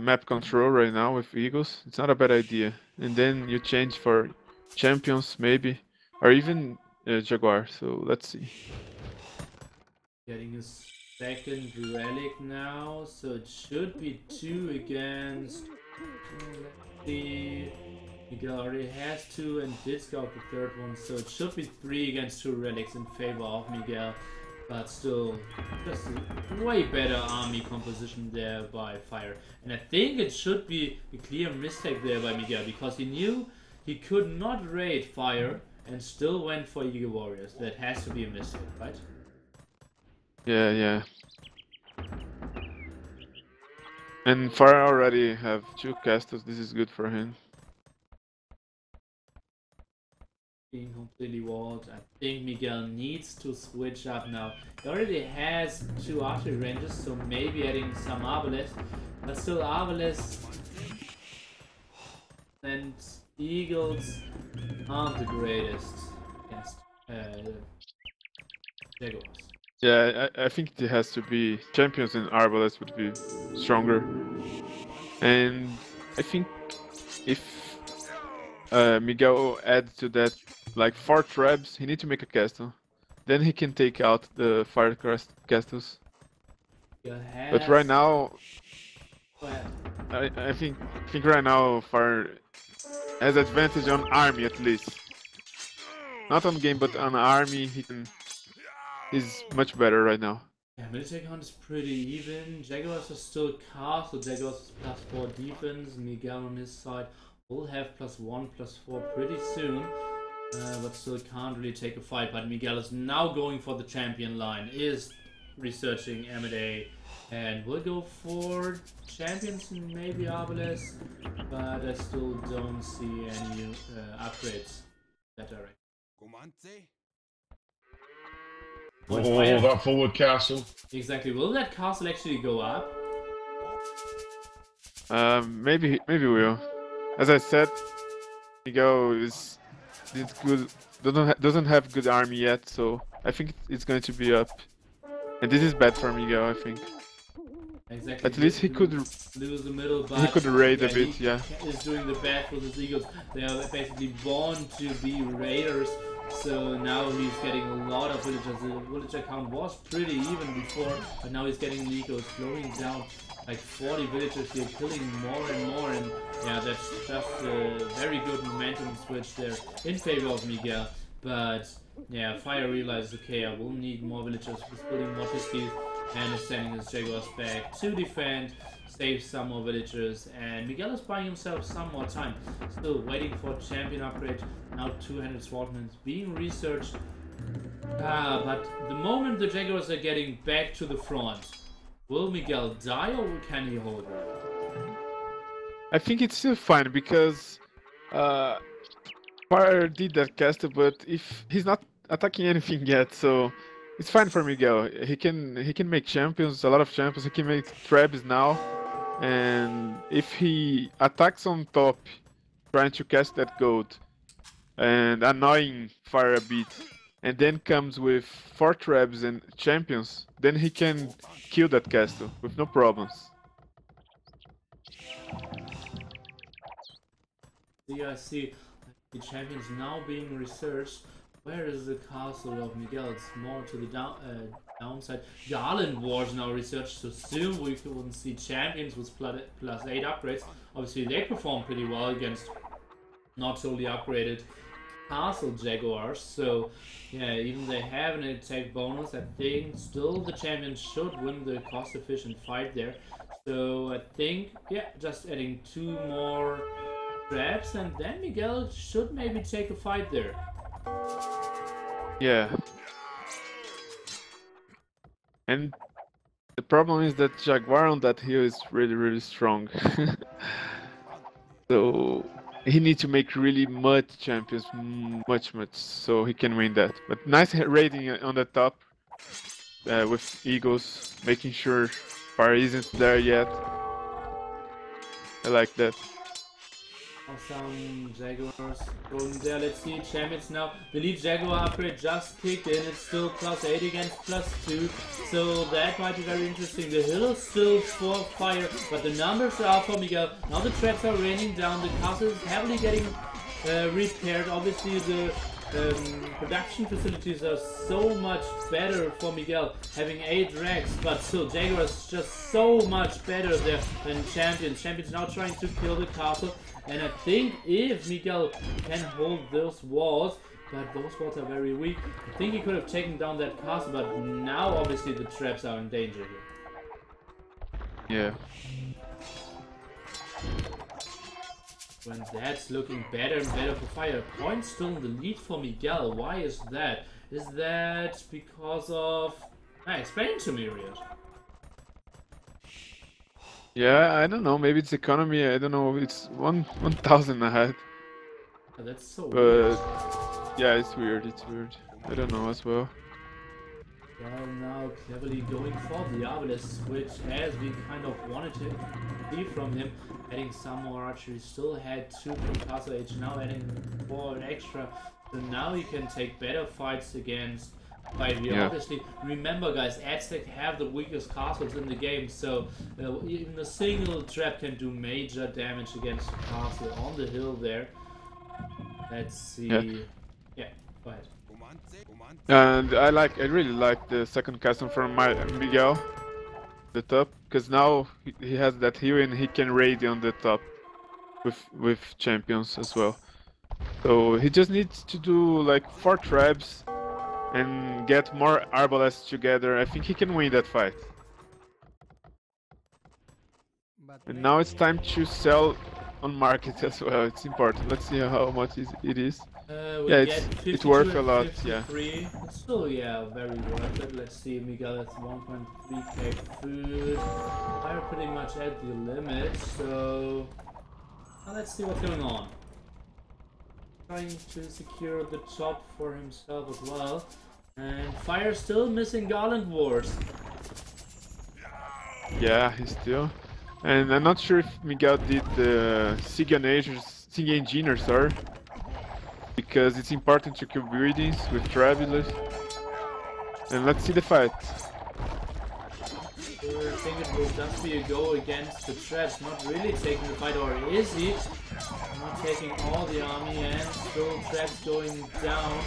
map control right now with Eagles, it's not a bad idea. And then you change for champions maybe, or even Jaguar. So let's see. Getting his second relic now, so it should be 2 against. Let's see. Miguel already has 2 and did scout the third one, so it should be 3 against 2 relics in favor of Miguel. But still, just a way better army composition there by Fire. And I think it should be a clear mistake there by Miguel, because he knew he could not raid Fire and still went for Eagle Warriors. That has to be a mistake, right? Yeah, yeah. And Fire already have 2 castles. This is good for him. Being completely walled. I think Miguel needs to switch up now. He already has 2 archery ranges, so maybe adding some Arbalest. But still, Arbalest and Eagles aren't the greatest against Jaguars. Yeah, I think it has to be champions and Arbalest would be stronger. And I think if Miguel adds to that like 4 traps, he needs to make a castle. Then he can take out the fire castles. But right now, I think right now Fire has advantage on army at least. Not on game, but on army he's much better right now. Yeah, military count is pretty even. Jaguars are still cast, so Jaguars is +4 defense. Miguel on his side will have +1, +4 pretty soon. But still can't really take a fight. But Miguel is now going for the champion line, is researching M&A, and will go for champions and maybe Arbalest, but I still don't see any upgrades that direction. Oh, that forward castle. Exactly. Will that castle actually go up? Maybe will. As I said, Miguel is good. Doesn't have good army yet, so I think it's going to be up. And this is bad for Miguel, I think. Exactly. At least he could lose the middle, but he could raid a bit, yeah. He is doing the best with his Eagles. They are basically born to be raiders. So now he's getting a lot of villagers. The villager count was pretty even before, but now he's getting the Eagles slowing down. Like 40 villagers here, killing more and more, and yeah, that's just a very good momentum switch there in favor of Miguel. But yeah, Fire realizes, okay, I will need more villagers. He's building more Tiskis and is sending his Jaguars back to defend, save some more villagers, and Miguel is buying himself some more time. Still waiting for champion upgrade. Now 200 swordmen being researched. But the moment the Jaguars are getting back to the front, will Miguel die or can he hold it? I think it's still fine because Fire did that castle, but if he's not attacking anything yet, so it's fine for Miguel. He can make champions, a lot of champions. He can make traps now, and if he attacks on top, trying to cast that gold and annoying Fire a bit, and then comes with 4 traps and champions, then he can kill that castle with no problems. Yeah, I see the champions now being researched. Where is the castle of Miguel? It's more to the downside. Garland Wars now researched, so soon we can see champions with +8 upgrades. Obviously they perform pretty well against not totally upgraded castle Jaguars, so yeah, even they have an attack bonus, I think still the champions should win the cost efficient fight there. So I think, yeah, just adding 2 more traps and then Miguel should maybe take a fight there. Yeah. And the problem is that Jaguar on that hill is really strong. So he needs to make really much champions, much, so he can win that. But nice raiding on the top with Eagles, making sure Fire isn't there yet. I like that. Some Jaguars going there. Let's see, champions now. The lead Jaguar upgrade just kicked in. It's still +8 against +2. So that might be very interesting. The hill is still for fire, but the numbers are for Miguel. Now the traps are raining down. The castle is heavily getting repaired. Obviously the production facilities are so much better for Miguel, having 8 racks, but still Jaguar is just so much better there than Champions. Champions now trying to kill the castle, and I think if Miguel can hold those walls, but those walls are very weak, I think he could have taken down that castle, but now obviously the traps are in danger here. Yeah. When that's looking better and better for Fire. Point still in the lead for Miguel. Why is that? Is that because of... explain to me, Riot. Yeah, I don't know. Maybe it's economy. I don't know. It's 1,000 ahead. Oh, that's so but weird. Yeah, it's weird. It's weird. I don't know as well. Well, now cleverly going for the Arbalest switch, as we kind of wanted to see from him. Adding some more archery, still had 2 from Castle Age, now adding 4 extra. So now he can take better fights against TyRanT. Yeah. Obviously, remember guys, Aztec have the weakest castles in the game, so even a single trap can do major damage against the castle on the hill there. Let's see. Yeah, go ahead. And I really like the second castle from Miguel, the top, because now he has that heal and he can raid on the top with champions as well. So he just needs to do like 4 traps and get more arbalests together. I think he can win that fight. And now it's time to sell on market as well. It's important. Let's see how much it is. Yeah, it's worth a lot. 53. Yeah. It's still, yeah, very worth it. Let's see, Miguel has 1.3k food. Fire pretty much at the limit, so now let's see what's going on. Trying to secure the top for himself as well. And Fire still missing Garland Wars. Yeah, he's still. And I'm not sure if Miguel did the Sig Engineer, sorry. Because it's important to kill buildings with travelers. And let's see the fight. I think it will just be a go against the traps, not really taking the fight, or is he? Not taking all the army, and still traps going down.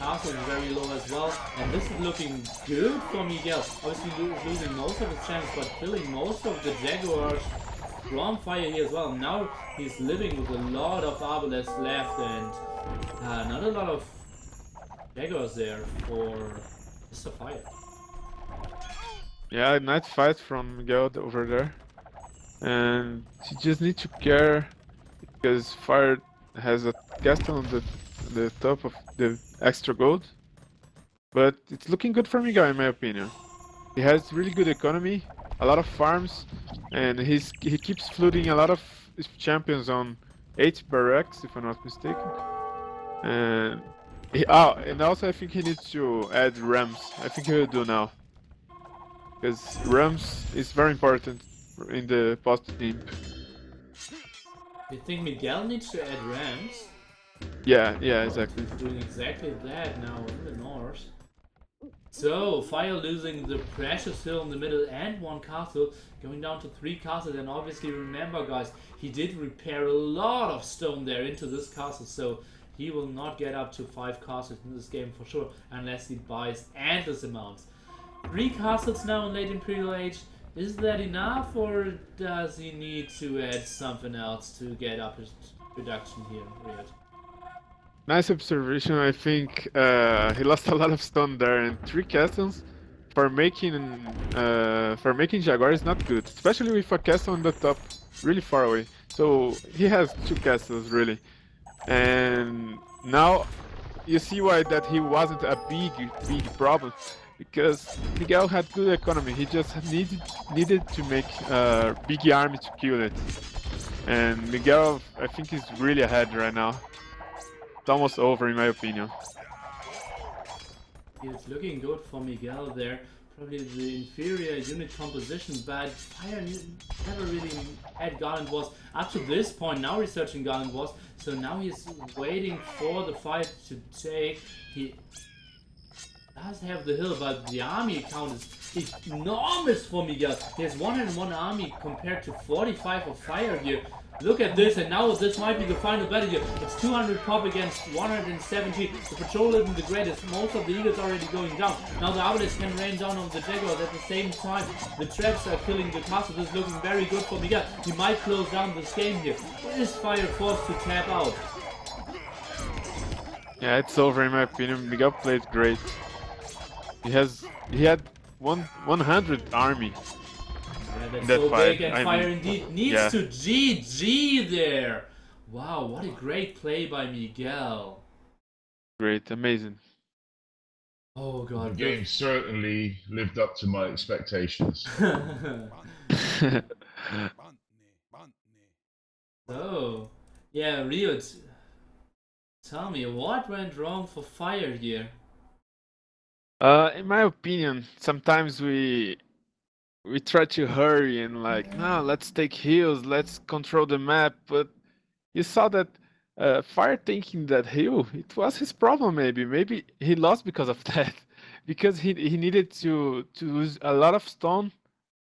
Castle is very low as well, and this is looking good for Miguel. Obviously losing most of his champs, but killing most of the Jaguars from Fire here as well. Now he's living with a lot of Arbalests left, and not a lot of Jaguars there for Mr. Fire. Yeah, nice fight from Miguel over there. And he just needs to care because Fire has a castle on the top of the extra gold. But it's looking good for Miguel in my opinion. He has really good economy, a lot of farms, and he keeps flooding a lot of champions on 8 barracks if I'm not mistaken. And and also I think he needs to add rams. I think he will do now. Because rams is very important in the post-imp. You think Miguel needs to add rams? Yeah, exactly. He's doing exactly that now in the north. So, Fire losing the precious hill in the middle and 1 castle, going down to 3 castles. And obviously remember guys, he did repair a lot of stone there into this castle, so he will not get up to 5 castles in this game for sure, unless he buys endless amounts. 3 castles now in late Imperial Age. Is that enough, or does he need to add something else to get up his production here, Riot? Nice observation. I think he lost a lot of stone there, and 3 castles for making Jaguar is not good, especially with a castle on the top, really far away. So he has 2 castles really, and now you see why that he wasn't a big problem. Because Miguel had good economy, he just needed to make a big army to kill it. And Miguel, I think, is really ahead right now. It's almost over in my opinion. It's looking good for Miguel there. probably the inferior unit composition, but Fire never really had Garland Wars up to this point. Now researching Garland Wars, so now he's waiting for the fight to take. He does have the hill, but the army count is enormous for Miguel. He has 101 army compared to 45 of Fire here. Look at this, and now this might be the final battle here. It's 200 pop against 170. The patrol isn't the greatest. Most of the eagles already going down. Now the Avalanche can rain down on the Jaguars at the same time. The traps are killing the castle. This is looking very good for Miguel. He might close down this game here. Is Fire forced to tap out? Yeah, it's over in my opinion. Miguel played great. He had 100 army. Yeah, that's that so fight, big, and I Fire mean, indeed needs yeah. to GG there. Wow, what a great play by Miguel. Great, amazing. Oh god. The game certainly lived up to my expectations. So, yeah, Rio, tell me, what went wrong for Fire here? In my opinion, sometimes we try to hurry and like, no, let's take hills, let's control the map, but you saw that Fire taking that hill, it was his problem maybe. Maybe he lost because of that. Because he needed to use a lot of stone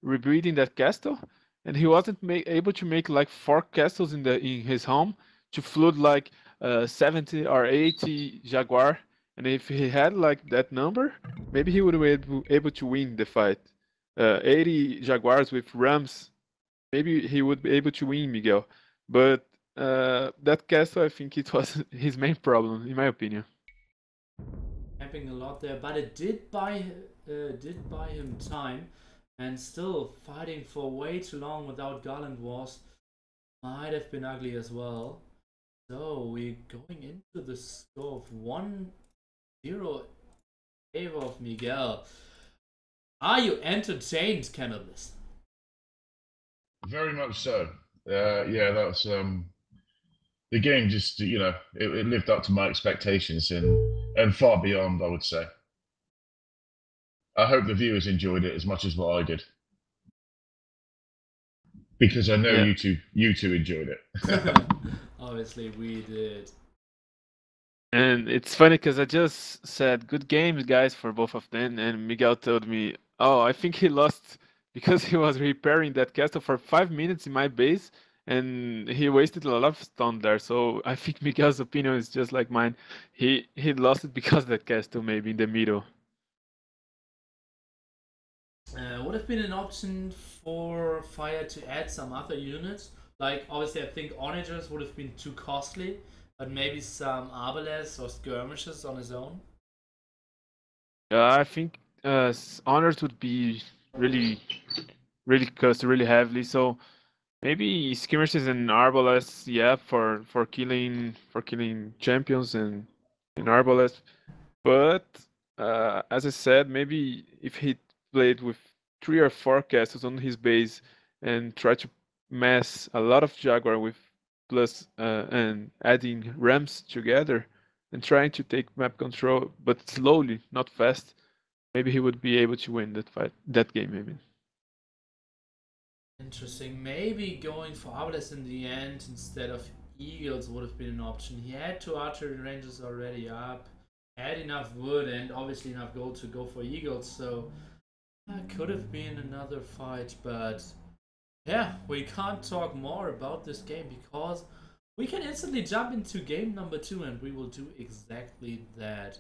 rebuilding that castle, and he wasn't able to make like 4 castles in his home to flood like 70 or 80 Jaguar. And if he had like that number, maybe he would be able to win the fight. 80 Jaguars with Rams, maybe he would be able to win, Miguel. But that castle, I think it was his main problem, in my opinion. Camping a lot there, but it did buy him time, and still fighting for way too long without Garland Wars might have been ugly as well. So we're going into the score of 1-0 in favor of Miguel. Are you entertained, Cannabis? Very much so. Yeah, that's the game. Just it lived up to my expectations and far beyond, I would say. I hope the viewers enjoyed it as much as what I did, because I know Yeah. you two enjoyed it. Obviously, we did. And it's funny because I just said good games, guys, for both of them, and Miguel told me, "Oh, I think he lost because he was repairing that castle for 5 minutes in my base, and he wasted a lot of stone there." So I think Miguel's opinion is just like mine. He lost it because of that castle, maybe in the middle. Would have been an option for Fire to add some other units. Like, obviously, I think Onagers would have been too costly, but maybe some Arbalest or Skirmishes on his own. I think honors would be really cost really heavily. So maybe skirmishes and arbalests, yeah, for killing champions and arbalests. But as I said, maybe if he played with 3 or 4 castles on his base and try to mass a lot of Jaguar with plus and adding Rams together and trying to take map control, but slowly, not fast, maybe he would be able to win that game, maybe. Interesting. Maybe going for Arbalest in the end instead of Eagles would have been an option. He had 2 archery ranges already up, had enough wood, and obviously enough gold to go for Eagles, so that could have been another fight, but yeah, we can't talk more about this game because we can instantly jump into game number 2, and we will do exactly that.